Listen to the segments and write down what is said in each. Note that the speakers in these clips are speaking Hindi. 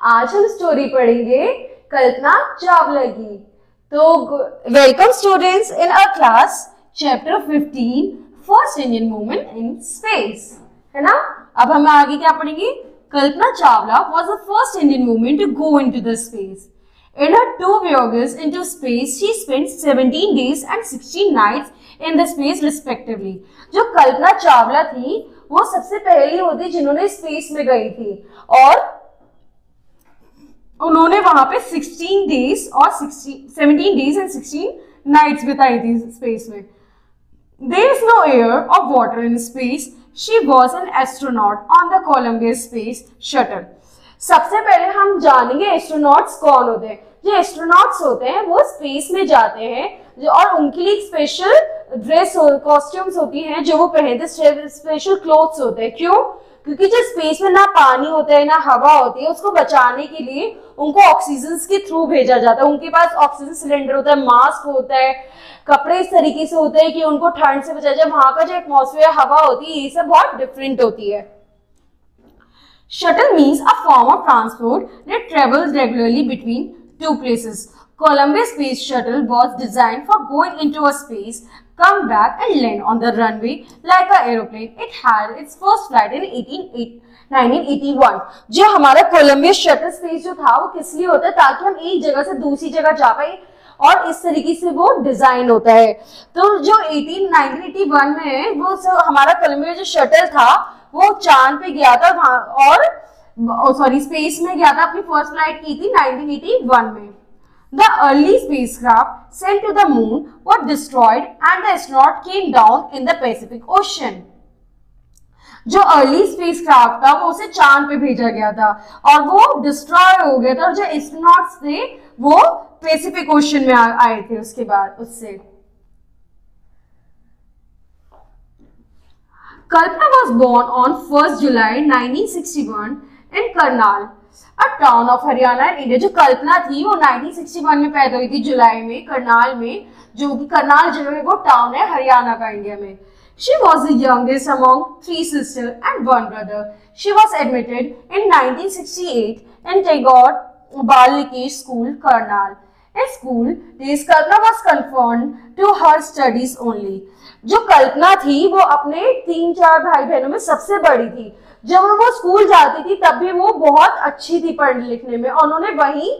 आज हम स्टोरी पढ़ेंगे कल्पना चावला की। तो welcome students in our class chapter 15 first Indian woman in space, है ना। अब हम आगे क्या पढ़ेंगे? Kalpana Chawla was the first Indian woman to go into the space. In her 2 voyages into space, she spent 17 days and 16 nights in the space respectively. जो कल्पना चावला थी वो सबसे पहली होती जिन्होंने स्पेस में गई थी और उन्होंने वहां पे 16 डेज और 17 डेज एंड 16 नाइट्स बिताई थी स्पेस में। There is no air or water in space. She was an astronaut on the Columbia Space Shuttle. सबसे पहले हम जानेंगे एस्ट्रोनॉट्स कौन होते हैं। जो एस्ट्रोनॉट्स होते हैं वो स्पेस में जाते हैं और उनके लिए स्पेशल ड्रेस कॉस्ट्यूम्स होती हैं जो वो पहनते, स्पेशल क्लोथ्स होते हैं। क्यों? क्योंकि जो स्पेस में ना पानी होता है ना हवा होती है, उसको बचाने के लिए उनको ऑक्सीजन के थ्रू भेजा जाता है। उनके पास ऑक्सीजन सिलेंडर होता है, मास्क होता है, कपड़े इस तरीके से होते हैं कि उनको ठंड से बचाया जाए। वहां का जो एटमॉस्फेयर हवा होती है ये सब बहुत डिफरेंट होती है। Shuttle means a form of transport that travels regularly between two places. Columbia Space Shuttle was designed for going into a space, come back and land on the runway like an aeroplane. It had its first flight in 1981. जो हमारा कोलंबिया शटल स्पेस जो था वो किस लिए होता है? ताकि हम एक जगह से दूसरी जगह जा पाए और इस तरीके से वो डिजाइन होता है। तो जो 1981 में वो हमारा कोलंबिया जो शटल था वो चांद पे गया था और स्पेस में गया था, अपनी फर्स्ट फ्लाइट की थी 1981 में। The early spacecraft sent to the moon were destroyed and the astronaut came down in the Pacific Ocean. जो अर्ली स्पेसक्राफ्ट था वो उसे चांद पे भेजा गया था और वो डिस्ट्रॉय हो गया था और जो एस्ट्रोनॉट्स थे वो पैसिफिक ओशन में आए थे उसके बाद उससे। Kalpana was born on 1st July 1961 in Karnal, a town of Haryana in India. जो कल्पना थी वो 1961 में पैदा हुई थी जुलाई में करनाल में, जो कि करनाल जो है वो टाउन है हरियाणा का इंडिया में। She was the youngest among 3 sisters and 1 brother. She was admitted in 1968 in Tagore Balikesh School, Karnal. In school days, Kalpana was confined to her studies only. जो कल्पना थी वो अपने 3-4 भाई बहनों में सबसे बड़ी थी। जब वो स्कूल जाती थी तब भी वो बहुत अच्छी थी पढ़ने लिखने में और उन्होंने वहीं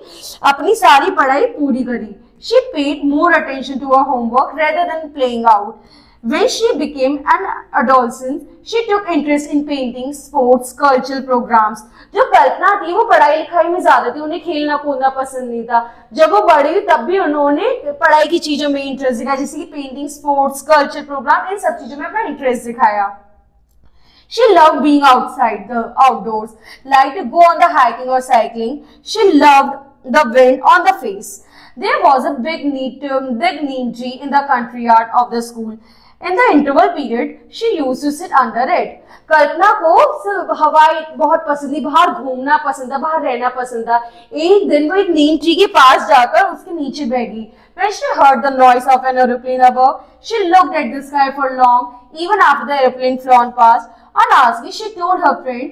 अपनी सारी पढ़ाई पूरी करी। She paid more attention to her homework rather than playing out. When she became an adolescent, she took interest in painting, sports, cultural programs. जो कल्पना थी वो पढ़ाई लिखाई में ज्यादा थी, उन्हें खेलना कूदना पसंद नहीं था। जब वो बड़ी हुई तब भी उन्होंने पढ़ाई की चीजों में इंटरेस्ट दिखाया, जैसे कि पेंटिंग, स्पोर्ट्स, कल्चरल प्रोग्राम, इन सब चीजों में अपना इंटरेस्ट दिखाया। She loved being outside the outdoors, liked to go on the hiking or cycling. She loved the wind on the face. There was a big neem tree in the country yard of the school. In the interval period, she used to sit under it. कल्पना को हवाई बहुत पसंद थी, बाहर घूमना पसंद था, बाहर रहना पसंद था। एक दिन वो एक नीम ट्री के पास जाकर उसके नीचे बैठी। When she heard the noise of an aeroplane above, she looked at the sky for long, even after the aeroplane flown past. On asking, she told her friend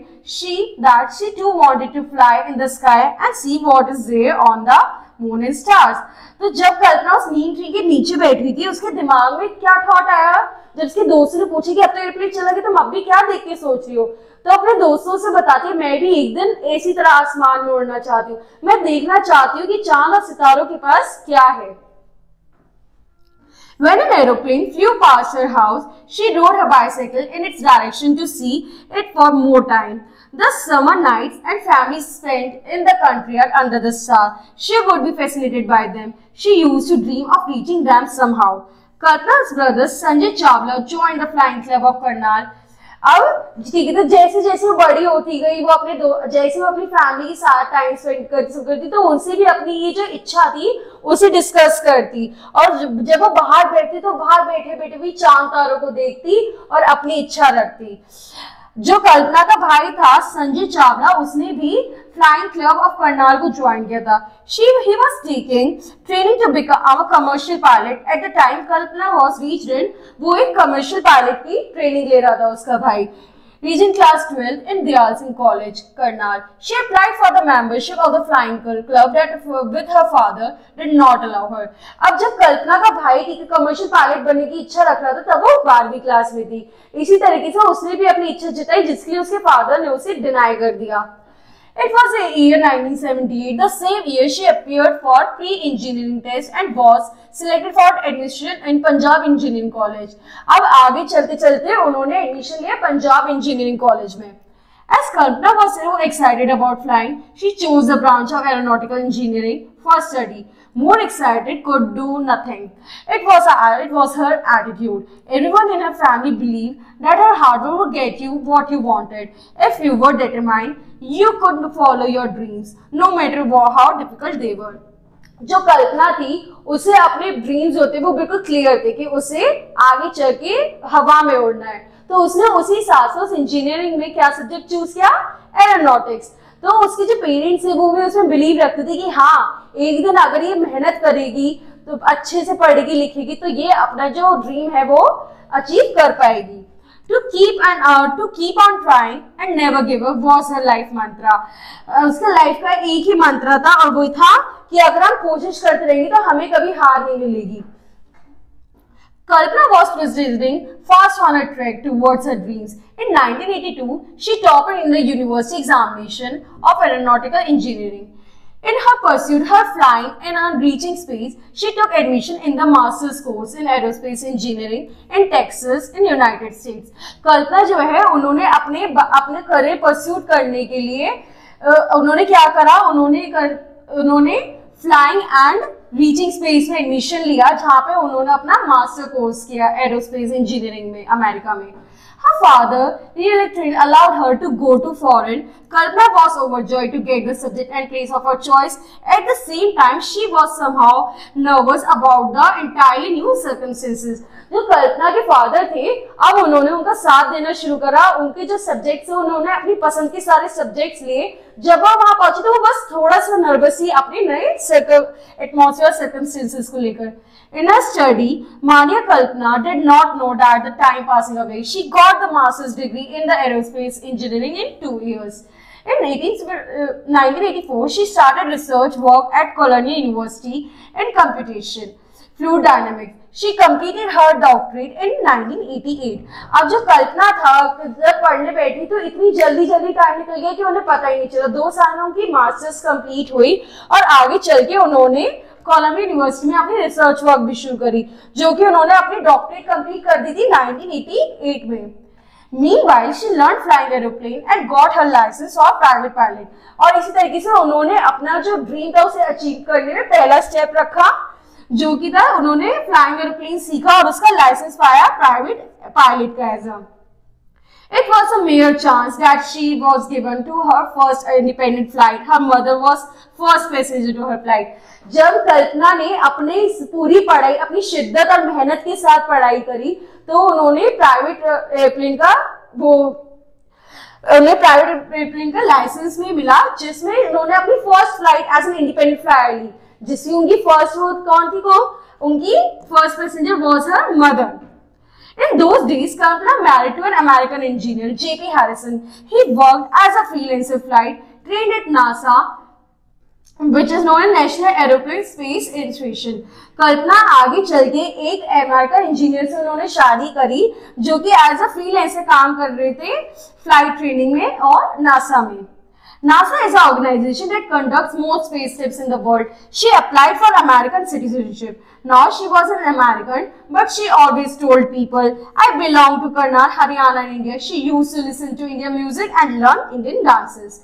that she too wanted to fly in the sky and see what is there on the moon and stars. तो जब कल्पना उस नीम ट्री के नीचे बैठी थी उसके दिमाग में क्या थॉट आया? जब उसके दोस्त ने पूछा कि अब तो एयरप्लेन चला गया, तुम अब भी क्या देख के सोच रही हो? तो अपने दोस्तों से बताती है, मैं भी एक दिन ऐसी तरह आसमान में उड़ना चाहती हूँ, मैं देखना चाहती हूँ कि चांद और सितारों के पास क्या है। When an aeroplane flew past her house, she rode her bicycle in its direction to see it for more time. The summer nights and families spent in the country under the star. She would be fascinated by them. She used to dream of reaching them somehow. Kalpana's brother Sanjay Chawla joined the flying club of Karnal. अब ठीक है, तो जैसे जैसे वो बड़ी होती गई वो जैसे वो अपनी फैमिली के साथ टाइम स्पेंड करती तो उनसे भी अपनी ये जो इच्छा थी उसे डिस्कस करती और जब वो बाहर बैठती तो बाहर बैठे बैठे भी चांद तारों को देखती और अपनी इच्छा रखती। जो कल्पना का भाई था संजय चावला, उसने भी फ्लाइंग क्लब ऑफ करनाल को ज्वाइन किया था। He was taking training to become a commercial pilot at the time Kalpana was reached in, वो एक कमर्शियल पायलट की ट्रेनिंग ले रहा था उसका भाई। Reaching class 12 in Dayal Singh College, Karnal, she applied for the membership of the flying club that with her father did not allow her. अब जब कल्पना का भाई थी कि कमर्शियल पायलट बनने की इच्छा रख रहा था, तब वो 12वीं क्लास में थी। इसी तरीके से उसने भी अपनी इच्छा जताई, जिसके लिए उसके फादर ने उसे डिनाई कर दिया। It was the year 1978, the same year she appeared for pre-engineering test and was selected for admission in Punjab Engineering College. अब आगे चलते चलते उन्होंने एडमिशन लिया पंजाब इंजीनियरिंग कॉलेज में। As Kalpana was so excited about flying, she chose the branch of aeronautical engineering for study. More excited could do nothing. It was her attitude. Everyone in her family believed that her hard work would get you what you wanted. If you were determined, you could follow your dreams, no matter how difficult they were. जो कल्पना थी उसे अपने ड्रीम्स होते वो बिल्कुल क्लियर थे कि उसे आगे चल के हवा में उड़ना है, तो उसने उसी हिसाब से उस इंजीनियरिंग में क्या सब्जेक्ट चूज किया, एरोनॉटिक्स। तो उसके जो पेरेंट्स है वो भी उसमें बिलीव रखते थे कि हाँ एक दिन अगर ये मेहनत करेगी तो अच्छे से पढ़ेगी लिखेगी तो ये अपना जो ड्रीम है वो अचीव कर पाएगी। To keep on trying and never give up was her life mantra. उसका लाइफ का एक ही मंत्र था और वो था कि अगर हम कोशिश करते रहेंगे तो हमें कभी हार नहीं मिलेगी। Kalpana was proceeding fast on her trek towards her dreams. In 1982, she topped in the university examination of aeronautical engineering. In her pursuit, her flying and on reaching space, she took admission in the master's course in aerospace engineering in Texas, in United States. कल्पना जो है उन्होंने अपने करियर परस्यूट करने के लिए उन्होंने क्या करा, उन्होंने फ्लाइंग एंड रीचिंग स्पेस में एडमिशन लिया, जहां पे उन्होंने अपना मास्टर कोर्स किया एरोस्पेस इंजीनियरिंग में अमेरिका में। Her father really allowed her to go to foreign. Kalpana was overjoyed to get the subject and place of her choice. At the same time, she was somehow nervous about the entirely new circumstances. जो कल्पना के फादर थे, अब उन्होंने उनका साथ देना शुरू करा। उनके जो सब्जेक्ट्स हैं, उन्होंने अपनी पसंद के सारे सब्जेक्ट्स लिए। जब वो वहां पहुंचे तो वो बस थोड़ा सा नर्वस ही अपने नए एटमॉस्फेयर सर्कमस्टेंसेस को लेकर। In her study, Mania Kalpana did not know that the time passing away. She got the master's degree in the aerospace engineering in 2 years. In 1984, she started research work at Columbia University in computation, fluid dynamics. She completed her doctorate in 1988. अब जो कल्पना था जब पढ़ने बैठी तो इतनी जल्दी टाइम निकल गया कि उन्हें पता ही नहीं चला। 2 सालों की मास्टर्स कंप्लीट हुई और आगे चल के उन्होंने कोलंबिया यूनिवर्सिटी में अपनी रिसर्च वर्क भी शुरू करी, जो कि उन्होंने अपनी डॉक्टरेट कंप्लीट कर दी थी 1988 में। Meanwhile, she learned flying aeroplane and got her license for private pilot. और इसी तरीके से उन्होंने अपना जो ड्रीम था उसे अचीव करने में पहला स्टेप रखा, जो कि था उन्होंने फ्लाइंग एरोप्लेन सीखा और उसका लाइसेंस पाया प्राइवेट पायलट का as a. It was a mere chance that she was given to her first independent flight. Her mother was first passenger to her flight. जब कल्पना ने अपने पूरी पढ़ाई अपनी शिद्दत और मेहनत के साथ पढ़ाई करी तो उन्होंने प्राइवेट एयरप्लेन का लाइसेंस भी मिला, जिसमें उन्होंने अपनी first flight as an independent flyer ली, जिसकी उनकी फर्स्ट कौन थी उनकी first passenger was her mother. In those days, Kalpana married to an American engineer, J.P. Harrison. He worked as a freelancer flight trained at NASA, which is known as National Aeroplanes Space Administration. कल्पना आगे चल के एक अमेरिकन इंजीनियर से उन्होंने शादी करी, जो कि एज अ फ्रीलांसर काम कर रहे थे फ्लाइट ट्रेनिंग में और नासा में। NASA is an organization that conducts most space trips in the world. She applied for American citizenship. Now she was an American, but she always told people, "I belong to Karnal, Haryana, and India." She used to listen to Indian music and learn Indian dances.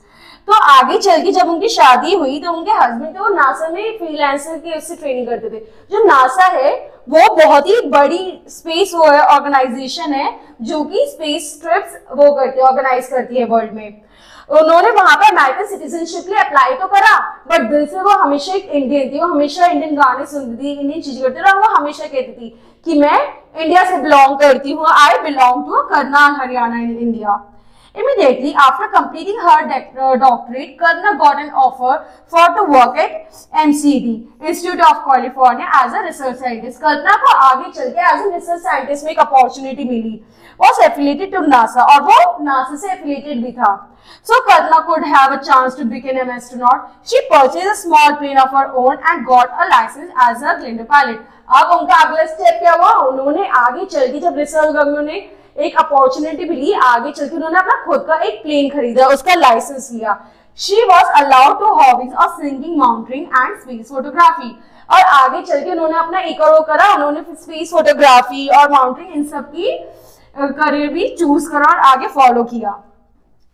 तो आगे चल के जब उनकी शादी हुई तो उनके हस्बैंड थे वो नासा में फ्रीलांसर के उससे ट्रेनिंग करते थे। जो नासा है वो बहुत ही बड़ी स्पेस ऑर्गेनाइजेशन है जो कि स्पेस ट्रिप्स वो करती है, ऑर्गेनाइज करती है वर्ल्ड में। उन्होंने वहां पे अमेरिकन सिटीजनशिप के लिए अप्लाई तो करा, बट दिल से वो हमेशा एक इंडियन थी। वो हमेशा इंडियन गाने सुनती थी, इंडियन चीजें करती थी और वो हमेशा कहती थी कि मैं इंडिया से बिलोंग करती हूँ। I belong to Karnal, Haryana in India. Immediately after completing her doctorate, Kalpana got an offer for to work at MCD, Institute of California, as a research scientist. कल्पना को आगे चल के as a research scientist में एक opportunity milli. Was affiliated to NASA और वो NASA से affiliated भी था. So Kalpana could have a chance to become an astronaut. She purchased a small plane of her own and got a license as a glider pilot. अब उनका अगला स्टेप क्या हुआ? उन्होंने आगे चल के जब रिसर्च उन्होंने एक अपॉर्चुनिटी मिली, आगे चल के उन्होंने अपना खुद का एक प्लेन खरीदा, उसका लाइसेंस लिया. She was allowed to hobbies of singing, mountaineering and space photography. और आगे चल के उन्होंने अपना एक और वो करा, उन्होंने स्पेस फोटोग्राफी और माउंटेनिंग इन सब की करियर भी चूज करा और आगे फॉलो किया.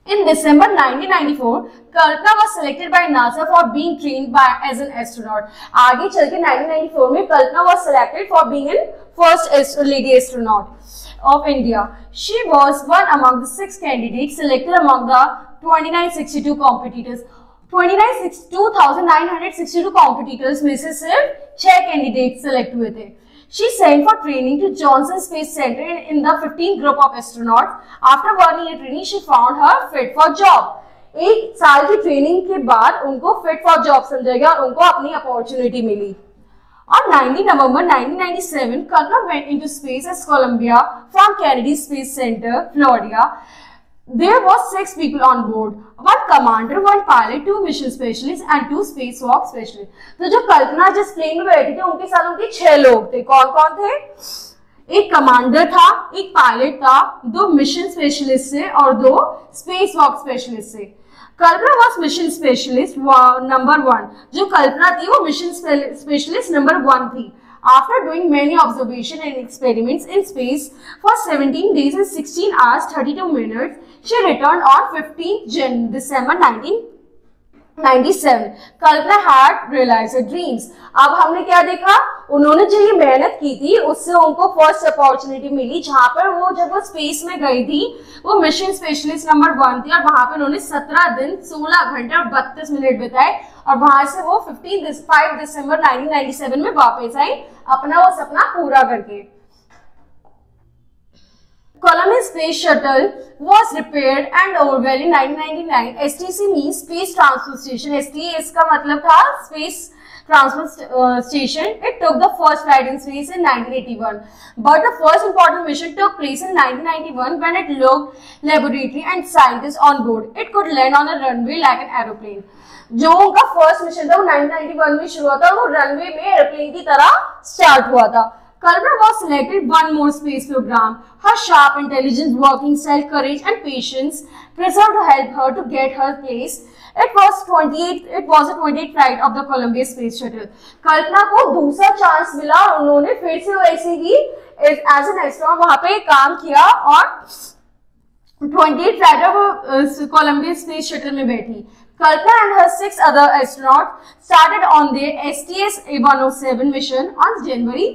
In December 1994, Kalpana was selected by NASA for being trained as an astronaut. आगे चल के 1994 में Kalpana was selected for being an first lady astronaut of India. She was one among the 6 candidates selected among the 2962 competitors. 2962 competitors में से सिर्फ 6 कैंडिडेट सेलेक्ट हुए थे. She sent for training to Johnson Space Center in the 15th group of astronauts. After 1 year training, she found her fit for job. एक साल की ट्रेनिंग के बाद उनको फिट फॉर जॉब समझा गया और उनको अपनी opportunity milli. On 19 November 1997, Kalpana went into space as Columbia from Kennedy Space Center, Florida. There was 6 people on board, 1 commander, 1 pilot, 2 mission specialists and 2 spacewalk specialists. तो जो कल्पना जिस प्लेन में बैठी थी उनके साथ उनके 6 लोग थे. कौन कौन थे? एक कमांडर था, एक पायलट था, 2 मिशन स्पेशलिस्ट थे और 2 स्पेसवॉक स्पेशलिस्ट थे. कल्पना वॉज मिशन स्पेशलिस्ट नंबर 1. जो कल्पना थी वो मिशन स्पेशलिस्ट नंबर 1 थी. After doing many observations and experiments in space for 17 days and 16 hours 32 minutes, she returned on 15th December 1997. Kalpana had realized her dreams. अब हमने क्या देखा? उन्होंने जो ये मेहनत की थी उससे उनको फर्स्ट अपॉर्चुनिटी मिली, जहां पर वो जब वो स्पेस में गई थी वो मिशन स्पेशलिस्ट नंबर 1 थी और वहां पर उन्होंने 17 दिन 16 घंटे और 32 मिनट बिताए और वहां से वो 5 दिसंबर 1997 में वापस आई अपना वो सपना पूरा करके. Columbia Space Shuttle was repaired and overhauled in 1999. STC means Space Transfer Station. STS का मतलब था Space Transfer Station. It took the first flight in space in 1981. But the first important mission took place in 1991 when it looked laboratory and scientists on board. It could land on a runway like an aeroplane. जो उनका फर्स्ट मिशन था वो 1991 में शुरू हुआ था, वो रनवे में एयरप्लेन की तरह स्टार्ट हुआ था. Kalpana was selected 1 more space program. Her sharp intelligence, working style, courage and patience preserved to help her to get her place. It was a 28th flight of the Columbia Space Shuttle. Kalpana को दूसरा चांस मिला और उन्होंने फिर से वैसे ही एज एन एस्ट्रोनॉट वहां पे काम किया और 28th flight of Columbia space shuttle में बैठी. Kalpana and her 6 other astronauts started on their STS-107 mission on January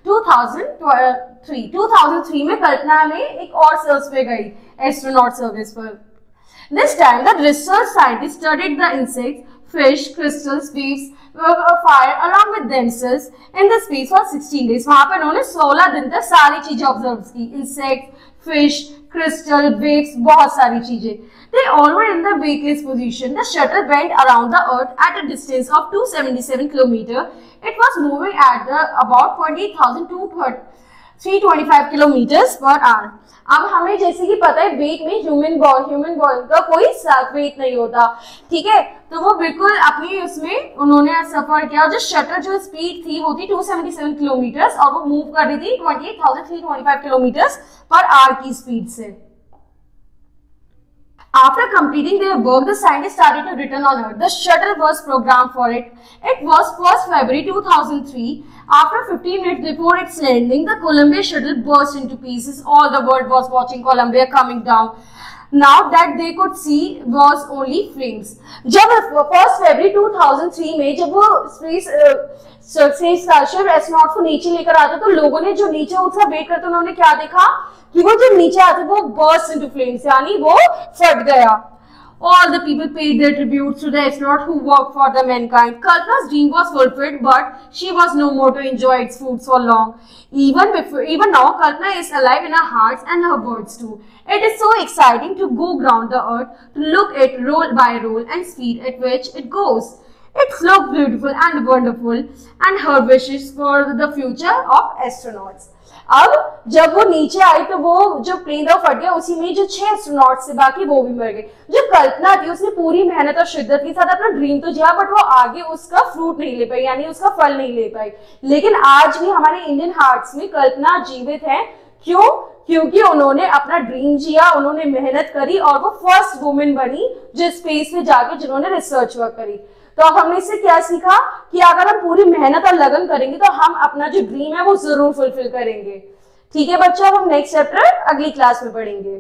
2003 में कल्पना ने एक और सर्विस पे गई एस्ट्रोनॉट सर्विस पर. This time the research scientists studied the insects, fish, crystals, waves, fire along with themselves in the space for 16 days. वहां पर उन्होंने 16 दिन तक सारी चीजें ऑब्जर्व की, इंसेक्ट, फिश, क्रिस्टल, वेव्स, बहुत सारी चीजें. They all were in the weightless position. The shuttle went around the Earth at a distance of 277 km. It was moving at about 28,000 to 325 kilometers per hour. अब हमें जैसे कि पता है वेट में ह्यूमन बॉडी का कोई वेट नहीं होता, ठीक है, तो वो बिल्कुल अपनी उसमें उन्होंने सफर किया. जो शटल जो स्पीड थी वो थी 277 किलोमीटर और वो मूव कर रही थी 28,325 किलोमीटर पर आवर की स्पीड से. After completing their work, the scientists started to return on Earth. The shuttle was programmed for it. It was 1st February 2003. After 15 minutes before its landing, the Columbia shuttle burst into pieces. All the world was watching Columbia coming down. Now that they could see was only flames. जब 1st February 2003 में जब वो स्पेस एस्ट्रोनॉट को नीचे लेकर आते तो लोगों ने जो नीचे उसका वेट करते उन्होंने क्या देखा कि वो जो नीचे आते वो बर्स्ट इनटू फ्लेम्स, यानी वो फट गया. All the people paid their tributes to the astronaut who worked for the mankind. Kalpana's dream was fulfilled, but she was no more to enjoy its fruits for long. Even now, Kalpana is alive in our hearts and her words too. It is so exciting to go ground the earth, to look at roll by roll and speed at which it goes. It looks beautiful and wonderful, and her wishes for the future of astronauts. अब जब वो नीचे आई तो वो जो प्लेन था फट गया, उसी में जो 6 एस्ट्रोनॉट्स थे बाकी वो भी मर गए। जो कल्पना थी उसने पूरी मेहनत और शिद्दत के साथ अपना ड्रीम तो जिया, बट वो आगे उसका फ्रूट नहीं ले पाई, यानी उसका फल नहीं ले पाई। लेकिन आज भी हमारे इंडियन हार्ट्स में कल्पना जीवित है। क्यों? क्योंकि उन्होंने अपना ड्रीम जिया, उन्होंने मेहनत करी और वो फर्स्ट वुमेन बनी जो स्पेस में जाके जिन्होंने रिसर्च वर्क करी। तो अब हमने इससे क्या सीखा कि अगर हम पूरी मेहनत और लगन करेंगे तो हम अपना जो ड्रीम है वो जरूर फुलफिल करेंगे। ठीक है बच्चों, अब हम नेक्स्ट चैप्टर अगली क्लास में पढ़ेंगे।